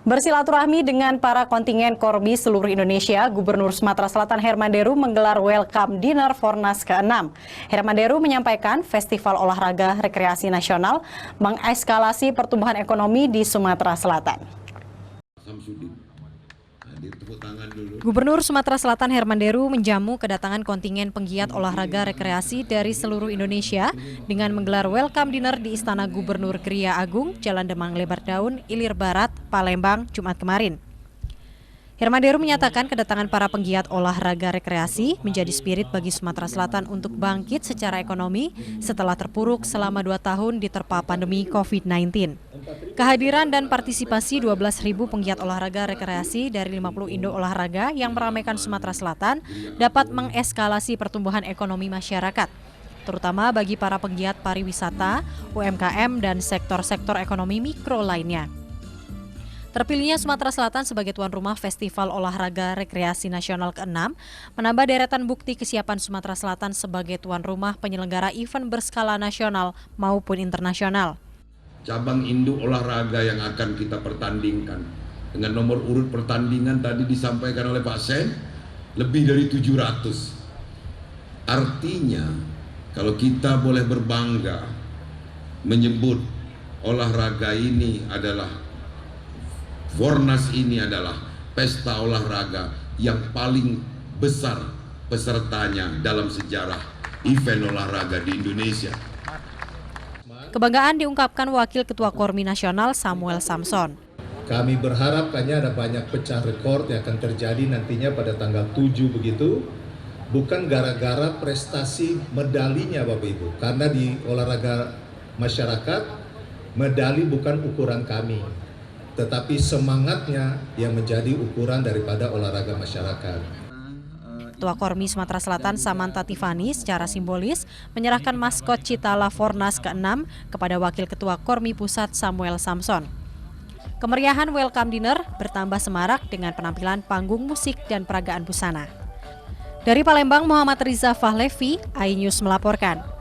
Bersilaturahmi dengan para kontingen Kormi seluruh Indonesia, Gubernur Sumatera Selatan Herman Deru menggelar welcome dinner Fornas ke-6. Herman Deru menyampaikan Festival Olahraga Rekreasi Nasional mengeskalasi pertumbuhan ekonomi di Sumatera Selatan. Gubernur Sumatera Selatan Herman Deru menjamu kedatangan kontingen penggiat olahraga rekreasi dari seluruh Indonesia dengan menggelar welcome dinner di Istana Gubernur Kriya Agung, Jalan Demang Lebar Daun, Ilir Barat, Palembang, Jumat kemarin. Herman Deru menyatakan kedatangan para penggiat olahraga rekreasi menjadi spirit bagi Sumatera Selatan untuk bangkit secara ekonomi setelah terpuruk selama 2 tahun diterpa pandemi COVID-19. Kehadiran dan partisipasi 12.000 penggiat olahraga rekreasi dari 50 Indo olahraga yang meramaikan Sumatera Selatan dapat mengeskalasi pertumbuhan ekonomi masyarakat, terutama bagi para penggiat pariwisata, UMKM, dan sektor-sektor ekonomi mikro lainnya. Terpilihnya Sumatera Selatan sebagai tuan rumah Festival Olahraga Rekreasi Nasional ke-6 menambah deretan bukti kesiapan Sumatera Selatan sebagai tuan rumah penyelenggara event berskala nasional maupun internasional. Cabang induk olahraga yang akan kita pertandingkan dengan nomor urut pertandingan tadi disampaikan oleh Pak Sen lebih dari 700. Artinya kalau kita boleh berbangga menyebut olahraga ini adalah Fornas ini adalah pesta olahraga yang paling besar pesertanya dalam sejarah event olahraga di Indonesia. Kebanggaan diungkapkan Wakil Ketua Kormi Nasional Samuel Samson. Kami berharap hanya ada banyak pecah rekor yang akan terjadi nantinya pada tanggal 7 begitu. Bukan gara-gara prestasi medalinya Bapak Ibu. Karena di olahraga masyarakat, medali bukan ukuran kami. Tetapi semangatnya yang menjadi ukuran daripada olahraga masyarakat. Ketua Kormi Sumatera Selatan Samantha Tiffany secara simbolis menyerahkan maskot Citala Fornas ke-6 kepada Wakil Ketua Kormi Pusat Samuel Samson. Kemeriahan welcome dinner bertambah semarak dengan penampilan panggung musik dan peragaan busana. Dari Palembang, Muhammad Riza Fahlevi, iNews melaporkan.